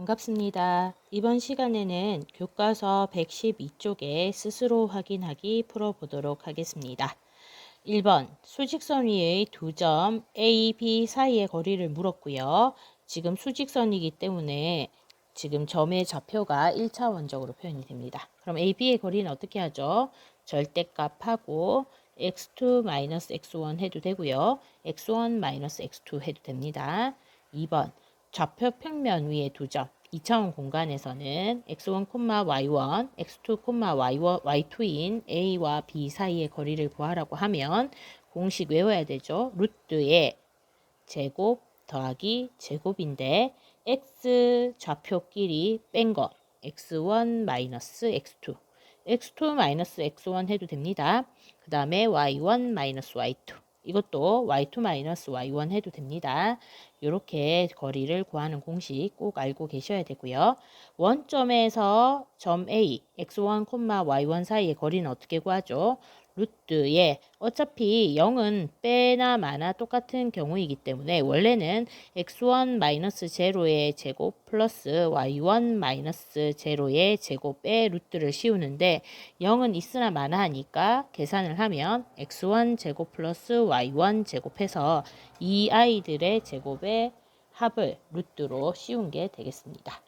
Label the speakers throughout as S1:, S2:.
S1: 반갑습니다. 이번 시간에는 교과서 112쪽에 스스로 확인하기 풀어보도록 하겠습니다. 1번 수직선 위의 두 점 A, B 사이의 거리를 물었고요. 지금 수직선이기 때문에 지금 점의 좌표가 1차원적으로 표현이 됩니다. 그럼 A, B의 거리는 어떻게 하죠? 절대값하고 x2-x1 해도 되고요. x1-x2 해도 됩니다. 2번 좌표 평면 위에 두 점 2차원 공간에서는 x1, y1, x2, y2인 a와 b 사이의 거리를 구하라고 하면 공식 외워야 되죠. 루트의 제곱 더하기 제곱인데 x 좌표끼리 뺀 거 x1 마이너스 x2 x2 마이너스 x1 해도 됩니다. 그 다음에 y1 마이너스 y2 이것도 y2 마이너스 y1 해도 됩니다. 이렇게 거리를 구하는 공식 꼭 알고 계셔야 되고요. 원점에서 점 A, x1, y1 사이의 거리는 어떻게 구하죠? 루트에 어차피 0은 빼나 마나 똑같은 경우이기 때문에 원래는 x1-0의 제곱 플러스 y1-0의 제곱의 루트를 씌우는데 0은 있으나 마나 하니까 계산을 하면 x1 제곱 플러스 y1 제곱해서 이 아이들의 제곱의 합을 루트로 씌운 게 되겠습니다.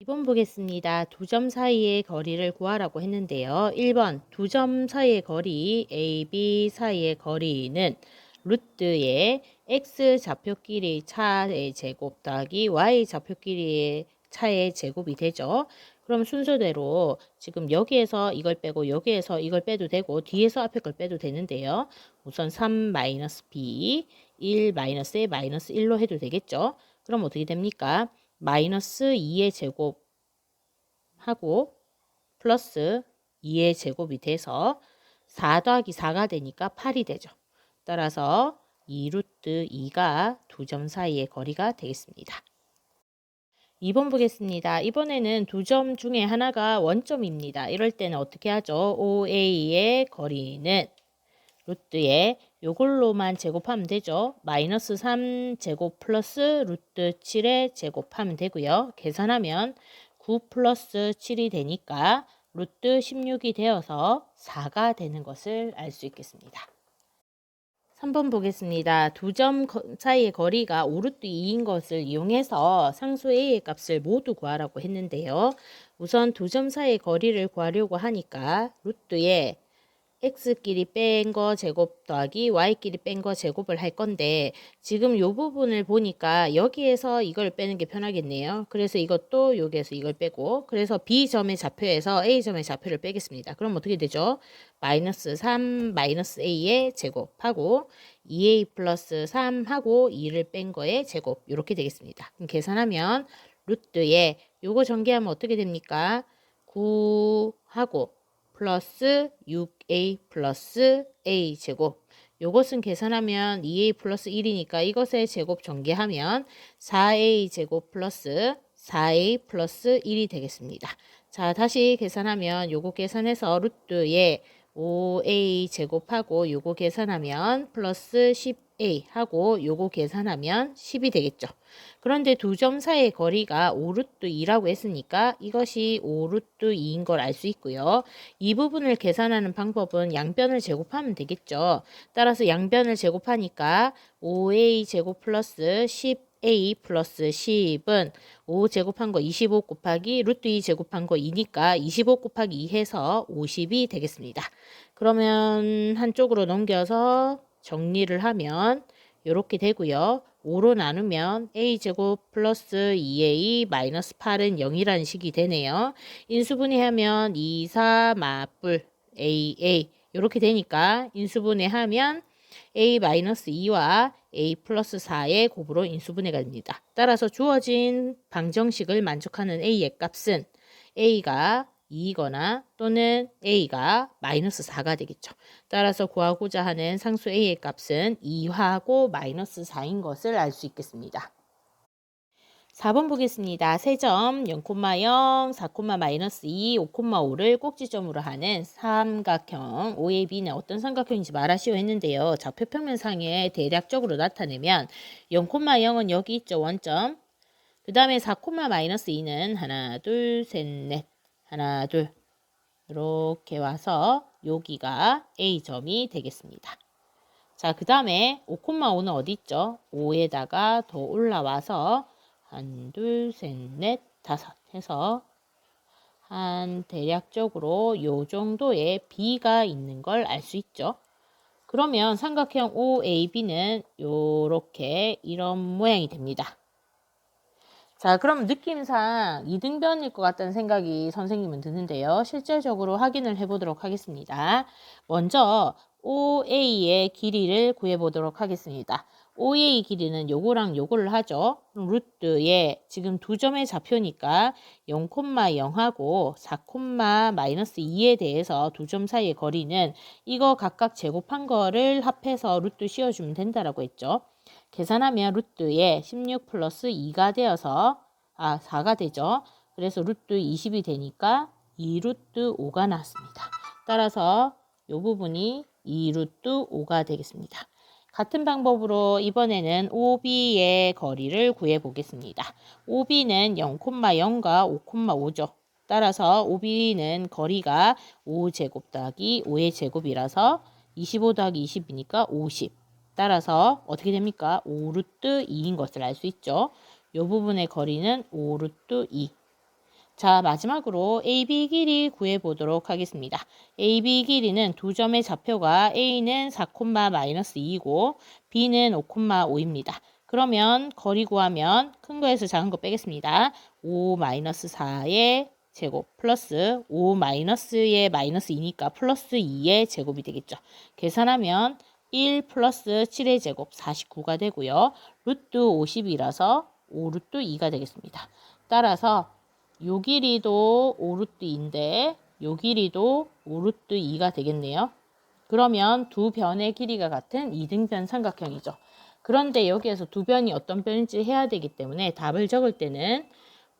S1: 2번 보겠습니다. 두 점 사이의 거리를 구하라고 했는데요. 1번 두 점 사이의 거리 A, B 사이의 거리는 루트의 x 좌표끼리 차의 제곱 더하기 y 좌표끼리의 차의 제곱이 되죠. 그럼 순서대로 지금 여기에서 이걸 빼고 여기에서 이걸 빼도 되고 뒤에서 앞에 걸 빼도 되는데요. 우선 3-b 1-에 마이너스 1로 해도 되겠죠. 그럼 어떻게 됩니까? 마이너스 2의 제곱 하고 플러스 2의 제곱이 돼서 4 더하기 4가 되니까 8이 되죠. 따라서 2루트 2가 두 점 사이의 거리가 되겠습니다. 2번 보겠습니다. 이번에는 두 점 중에 하나가 원점입니다. 이럴 때는 어떻게 하죠? OA의 거리는 루트에 요걸로만 제곱하면 되죠. 마이너스 3 제곱 플러스 루트 7의 제곱하면 되고요. 계산하면 9 플러스 7이 되니까 루트 16이 되어서 4가 되는 것을 알 수 있겠습니다. 3번 보겠습니다. 두 점 사이의 거리가 5루트 2인 것을 이용해서 상수 A의 값을 모두 구하라고 했는데요. 우선 두 점 사이의 거리를 구하려고 하니까 루트에 x끼리 뺀 거 제곱 더하기 y끼리 뺀 거 제곱을 할 건데 지금 요 부분을 보니까 여기에서 이걸 빼는 게 편하겠네요. 그래서 이것도 여기에서 이걸 빼고 그래서 B점의 좌표에서 A점의 좌표를 빼겠습니다. 그럼 어떻게 되죠? 마이너스 3 마이너스 A의 제곱하고 2A 플러스 3하고 2를 뺀 거의 제곱 이렇게 되겠습니다. 그럼 계산하면 루트에 요거 전개하면 어떻게 됩니까? 9하고 플러스 6a 플러스 a 제곱 요것은 계산하면 2a 플러스 1이니까 이것의 제곱 전개하면 4a 제곱 플러스 4a 플러스 1이 되겠습니다. 자, 다시 계산하면 요거 계산해서 루트에 5a 제곱하고 요거 계산하면 플러스 10a 하고 요거 계산하면 10이 되겠죠. 그런데 두 점 사이의 거리가 5루트 2라고 했으니까 이것이 5루트 2인 걸 알 수 있고요. 이 부분을 계산하는 방법은 양변을 제곱하면 되겠죠. 따라서 양변을 제곱하니까 5a 제곱 플러스 10a 플러스 10은 5 제곱한 거 25 곱하기 루트 2 제곱한 거 2니까 25 곱하기 2 해서 50이 되겠습니다. 그러면 한쪽으로 넘겨서 정리를 하면 이렇게 되고요. 5로 나누면 a제곱 플러스 2a 마이너스 8은 0이라는 식이 되네요. 인수분해하면 2, 4, 마뿔 aa 이렇게 되니까 인수분해하면 a 마이너스 2와 a 플러스 4의 곱으로 인수분해가 됩니다. 따라서 주어진 방정식을 만족하는 a의 값은 a가 2이거나 또는 a가 마이너스 4가 되겠죠. 따라서 구하고자 하는 상수 a의 값은 2하고 마이너스 4인 것을 알 수 있겠습니다. 4번 보겠습니다. 세점 0,0, 4,-2, 5,5를 꼭지점으로 하는 삼각형 OAB는 어떤 삼각형인지 말하시오 했는데요. 좌표평면상에 대략적으로 나타내면 0,0은 여기 있죠. 원점. 그 다음에 4, 마이너스 2는 하나, 둘, 셋, 넷. 하나, 둘. 이렇게 와서 여기가 A점이 되겠습니다. 자, 그 다음에 5,5는 어디 있죠? 5에다가 더 올라와서 한, 둘, 셋, 넷, 다섯 해서 한 대략적으로 요 정도의 B가 있는 걸 알 수 있죠. 그러면 삼각형 OAB는 요렇게 이런 모양이 됩니다. 자, 그럼 느낌상 이등변일 것 같다는 생각이 선생님은 드는데요. 실제적으로 확인을 해보도록 하겠습니다. 먼저 OA의 길이를 구해보도록 하겠습니다. OA 길이는 요거랑 요거를 하죠. 그럼 루트에 지금 두 점의 좌표니까 0,0하고 4, 마이너스 2에 대해서 두 점 사이의 거리는 이거 각각 제곱한 거를 합해서 루트 씌워주면 된다라고 했죠. 계산하면 루트에 16 플러스 2가 되어서 4가 되죠. 그래서 루트 20이 되니까 2루트 5가 나왔습니다. 따라서 이 부분이 2루트 5가 되겠습니다. 같은 방법으로 이번에는 OB의 거리를 구해 보겠습니다. OB는 0,0과 5,5죠. 따라서 OB는 거리가 5제곱 더하기 5의 제곱이라서 25 더하기 20이니까 50. 따라서 어떻게 됩니까? 5루트 2인 것을 알 수 있죠. 이 부분의 거리는 5루트 2. 자, 마지막으로 AB 길이 구해보도록 하겠습니다. AB 길이는 두 점의 좌표가 A는 4, 마이너스 2이고 B는 5,5입니다. 그러면 거리 구하면 큰 거에서 작은 거 빼겠습니다. 5 마이너스 4의 제곱 플러스 5 마이너스의 마이너스 2니까 플러스 2의 제곱이 되겠죠. 계산하면 1 플러스 7의 제곱 49가 되고요. 루트 50이라서 5루트 2가 되겠습니다. 따라서 요 길이도 5루트2인데 요 길이도 5루트 2가 되겠네요. 그러면 두 변의 길이가 같은 이등변 삼각형이죠. 그런데 여기에서 두 변이 어떤 변인지 해야 되기 때문에 답을 적을 때는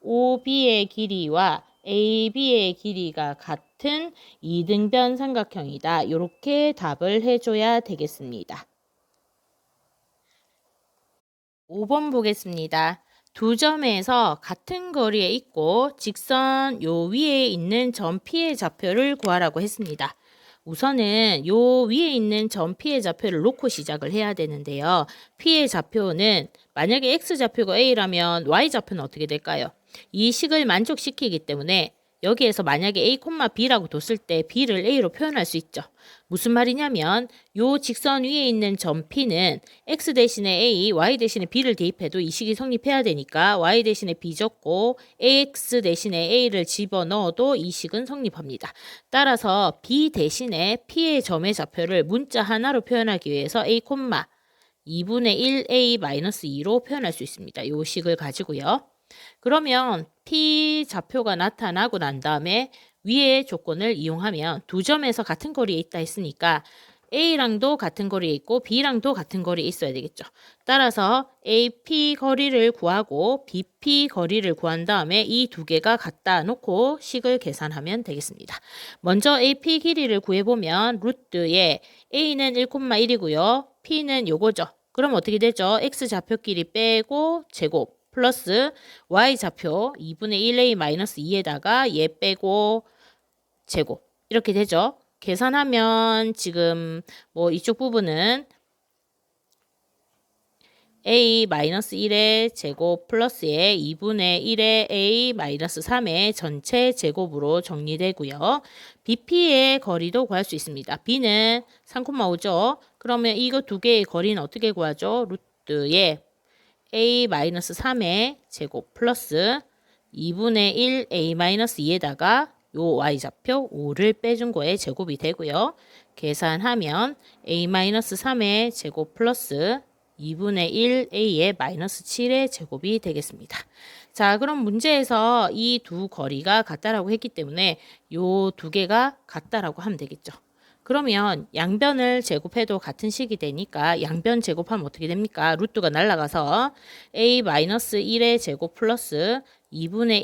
S1: OB의 길이와 AB의 길이가 같은 이등변 삼각형이다. 이렇게 답을 해줘야 되겠습니다. 5번 보겠습니다. 두 점에서 같은 거리에 있고 직선 요 위에 있는 점 P의 좌표를 구하라고 했습니다. 우선은 요 위에 있는 점 P의 좌표를 놓고 시작을 해야 되는데요. P의 좌표는 만약에 X좌표가 A라면 Y좌표는 어떻게 될까요? 이 식을 만족시키기 때문에 여기에서 만약에 A, B라고 뒀을 때 B를 A로 표현할 수 있죠. 무슨 말이냐면 요 직선 위에 있는 점 P는 X 대신에 A, Y 대신에 B를 대입해도 이 식이 성립해야 되니까 Y 대신에 B 적고 AX 대신에 A를 집어넣어도 이 식은 성립합니다. 따라서 B 대신에 P의 점의 좌표를 문자 하나로 표현하기 위해서 A, 2분의 1 A-2로 표현할 수 있습니다. 요 식을 가지고요. 그러면 P 좌표가 나타나고 난 다음에 위의 조건을 이용하면 두 점에서 같은 거리에 있다 했으니까 A랑도 같은 거리에 있고 B랑도 같은 거리에 있어야 되겠죠. 따라서 AP 거리를 구하고 BP 거리를 구한 다음에 이 두 개가 갖다 놓고 식을 계산하면 되겠습니다. 먼저 AP 길이를 구해보면 루트에 A는 1,1이고요. P는 요거죠. 그럼 어떻게 되죠? X좌표끼리 빼고 제곱. 플러스 y좌표 2분의 1a-2에다가 얘 빼고 제곱 이렇게 되죠. 계산하면 지금 뭐 이쪽 부분은 a-1의 제곱 플러스에 2분의 1의 a-3의 전체 제곱으로 정리되고요. BP의 거리도 구할 수 있습니다. B는 3,5죠. 그러면 이거 두 개의 거리는 어떻게 구하죠? 루트에 a-3의 제곱 플러스 2분의 1 a-2에다가 요 y좌표 5를 빼준 거에 제곱이 되고요. 계산하면 a-3의 제곱 플러스 2분의 1 a의 마이너스 7의 제곱이 되겠습니다. 자, 그럼 문제에서 이 두 거리가 같다라고 했기 때문에 요 두 개가 같다라고 하면 되겠죠. 그러면 양변을 제곱해도 같은 식이 되니까 양변 제곱하면 어떻게 됩니까? 루트가 날아가서 a-1의 제곱 플러스 2분의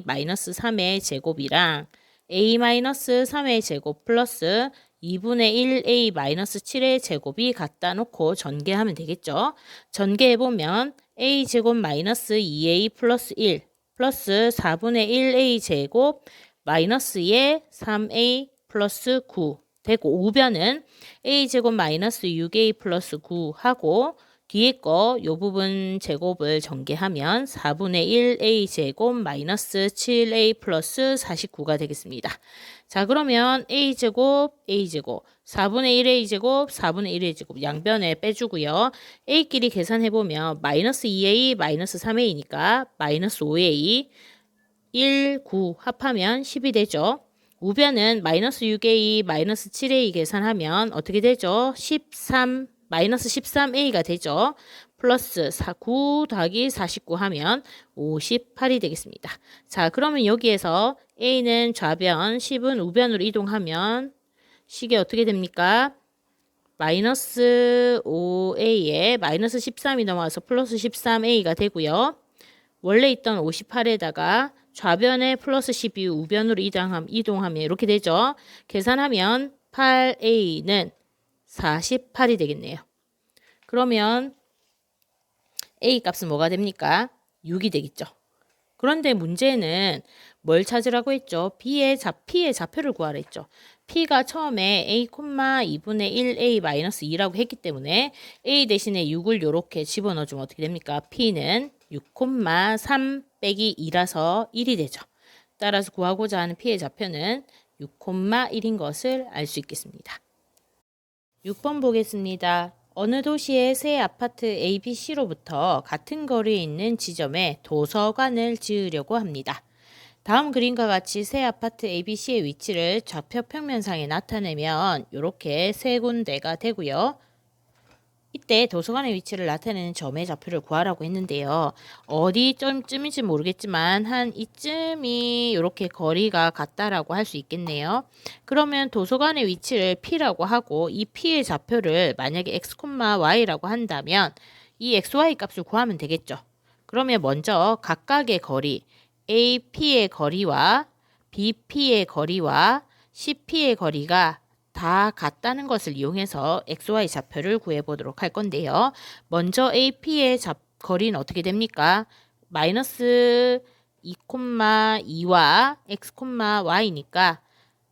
S1: 1a-3의 제곱이랑 a-3의 제곱 플러스 2분의 1a-7의 제곱이 갖다 놓고 전개하면 되겠죠. 전개해보면 a제곱 마이너스 2a 플러스 1 플러스 4분의 1a제곱 마이너스의 3a 플러스 9 되고 우변은 a제곱 마이너스 6a 플러스 9 하고 뒤에 거 요 부분 제곱을 전개하면 4분의 1a 제곱 마이너스 7a 플러스 49가 되겠습니다. 자 그러면 a제곱 4분의 1a 제곱 4분의 1a 제곱 양변에 빼주고요. a끼리 계산해보면 마이너스 2a 마이너스 3a니까 마이너스 5a 1, 9 합하면 10이 되죠. 우변은 마이너스 6a 마이너스 7a 계산하면 어떻게 되죠? 13 마이너스 13a가 되죠. 플러스 9 더하기 49 하면 58이 되겠습니다. 자 그러면 여기에서 a는 좌변 10은 우변으로 이동하면 식이 어떻게 됩니까? 마이너스 5a에 마이너스 13이 넘어와서 플러스 13a가 되고요. 원래 있던 58에다가 좌변에 플러스 12 우변으로 이동하면 이렇게 되죠. 계산하면 8a는 48이 되겠네요. 그러면 a 값은 뭐가 됩니까? 6이 되겠죠. 그런데 문제는 뭘 찾으라고 했죠? p의 좌표를 구하라 했죠. p가 처음에 a, 2분의 1a-2라고 했기 때문에 a 대신에 6을 이렇게 집어넣어주면 어떻게 됩니까? p는 6,3 빼기 2라서 1이 되죠. 따라서 구하고자 하는 p의 좌표는 6,1인 것을 알 수 있겠습니다. 6번 보겠습니다. 어느 도시의 새 아파트 ABC로부터 같은 거리에 있는 지점에 도서관을 지으려고 합니다. 다음 그림과 같이 새 아파트 ABC의 위치를 좌표 평면상에 나타내면 이렇게 세 군데가 되고요. 이때 도서관의 위치를 나타내는 점의 좌표를 구하라고 했는데요. 어디쯤인지 모르겠지만 한 이쯤이 이렇게 거리가 같다라고 할 수 있겠네요. 그러면 도서관의 위치를 P라고 하고 이 P의 좌표를 만약에 x, y라고 한다면 이 xy 값을 구하면 되겠죠. 그러면 먼저 각각의 거리 AP의 거리와 BP의 거리와 CP의 거리가 다 같다는 것을 이용해서 XY 좌표를 구해보도록 할 건데요. 먼저 AP의 거리는 어떻게 됩니까? 마이너스 2,2와 x, y니까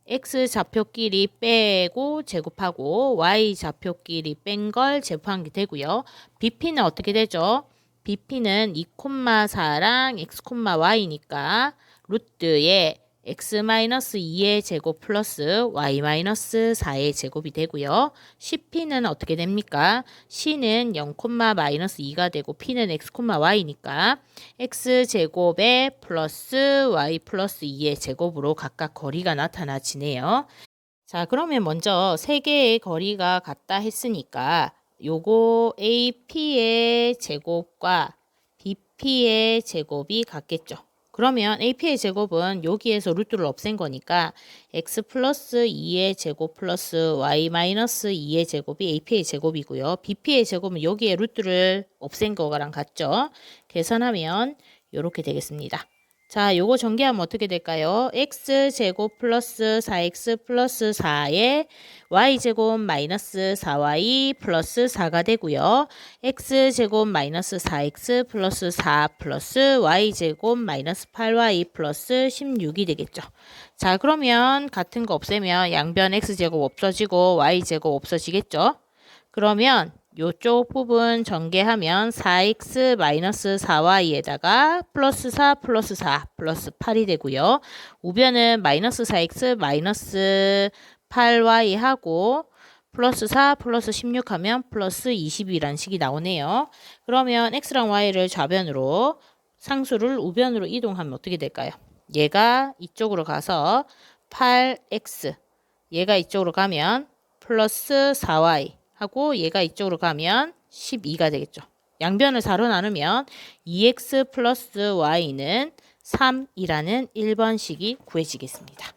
S1: x 좌표끼리 빼고 제곱하고 y 좌표끼리 뺀 걸 제곱한 게 되고요. BP는 어떻게 되죠? BP는 2,4랑 x, y니까 루트에 x-2의 제곱 플러스 y-4의 제곱이 되고요. CP는 어떻게 됩니까? C는 0,-2가 되고 P는 x, y니까 x제곱에 플러스 y 플러스 2의 제곱으로 각각 거리가 나타나지네요. 자, 그러면 먼저 세 개의 거리가 같다 했으니까 요거 AP의 제곱과 BP의 제곱이 같겠죠. 그러면 AP의 제곱은 여기에서 루트를 없앤 거니까 x 플러스 2의 제곱 플러스 y 마이너스 2의 제곱이 AP의 제곱이고요. BP의 제곱은 여기에 루트를 없앤 거랑 같죠. 계산하면 이렇게 되겠습니다. 자, 요거 전개하면 어떻게 될까요? x제곱 플러스 4x 플러스 4에 y제곱 마이너스 4y 플러스 4가 되고요. x제곱 마이너스 4x 플러스 4 플러스 y제곱 마이너스 8y 플러스 16이 되겠죠. 자, 그러면 같은 거 없애면 양변 x제곱 없어지고 y제곱 없어지겠죠. 그러면 요쪽 부분 전개하면 4x 마이너스 4y에다가 플러스 4 플러스 4 플러스 8이 되고요. 우변은 마이너스 4x 마이너스 8y 하고 플러스 4 플러스 16 하면 플러스 20이란 식이 나오네요. 그러면 x랑 y를 좌변으로 상수를 우변으로 이동하면 어떻게 될까요? 얘가 이쪽으로 가서 8x 얘가 이쪽으로 가면 플러스 4y 하고 얘가 이쪽으로 가면 12가 되겠죠. 양변을 4로 나누면 2x 플러스 y는 3이라는 1번식이 구해지겠습니다.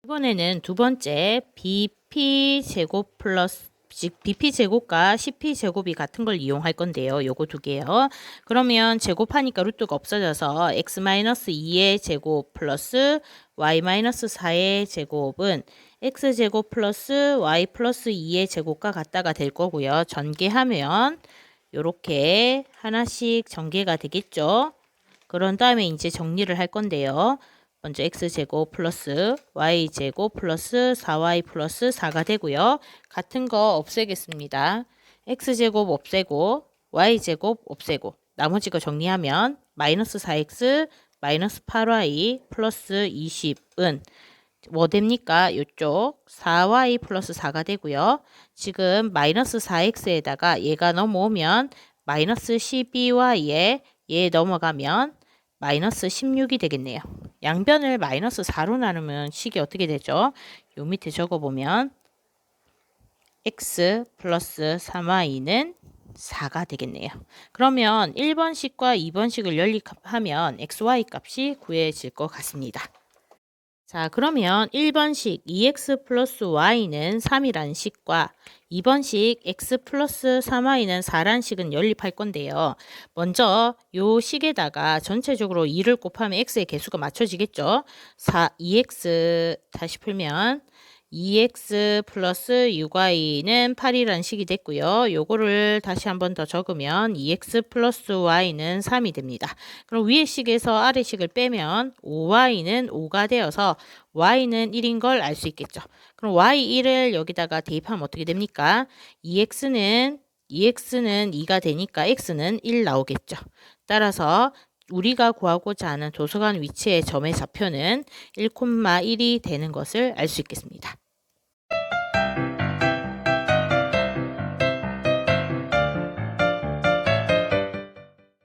S1: 이번에는 두 번째 BP 제곱 플러스 즉 BP 제곱과 CP 제곱이 같은 걸 이용할 건데요. 요거 두 개요. 그러면 제곱하니까 루트가 없어져서 x-2의 제곱 플러스 y-4의 제곱은 x제곱 플러스 y 플러스 2의 제곱과 같다가 될 거고요. 전개하면 요렇게 하나씩 전개가 되겠죠. 그런 다음에 이제 정리를 할 건데요. 먼저 x제곱 플러스 y제곱 플러스 4y 플러스 4가 되고요. 같은 거 없애겠습니다. x제곱 없애고 y제곱 없애고 나머지 거 정리하면 마이너스 4x 마이너스 8y 플러스 20은 뭐 됩니까? 요쪽 4y 플러스 4가 되고요. 지금 마이너스 4x에다가 얘가 넘어오면 마이너스 12y에 얘 넘어가면 마이너스 16이 되겠네요. 양변을 마이너스 4로 나누면 식이 어떻게 되죠? 요 밑에 적어보면 x 플러스 3y는 4가 되겠네요. 그러면 1번식과 2번식을 연립하면 xy 값이 구해질 것 같습니다. 자, 그러면 1번식 2x 플러스 y는 3이라는 식과 2번식 x 플러스 3y는 4라는 식은 연립할 건데요. 먼저 요 식에다가 전체적으로 2를 곱하면 x의 개수가 맞춰지겠죠. 2x 다시 풀면 2x 플러스 6y는 8이라는 식이 됐고요. 요거를 다시 한 번 더 적으면 2x 플러스 y는 3이 됩니다. 그럼 위의 식에서 아래 식을 빼면 5y는 5가 되어서 y는 1인 걸 알 수 있겠죠. 그럼 y1을 여기다가 대입하면 어떻게 됩니까? 2x는 2가 되니까 x는 1 나오겠죠. 따라서 우리가 구하고자 하는 도서관 위치의 점의 좌표는 1,1이 되는 것을 알 수 있겠습니다.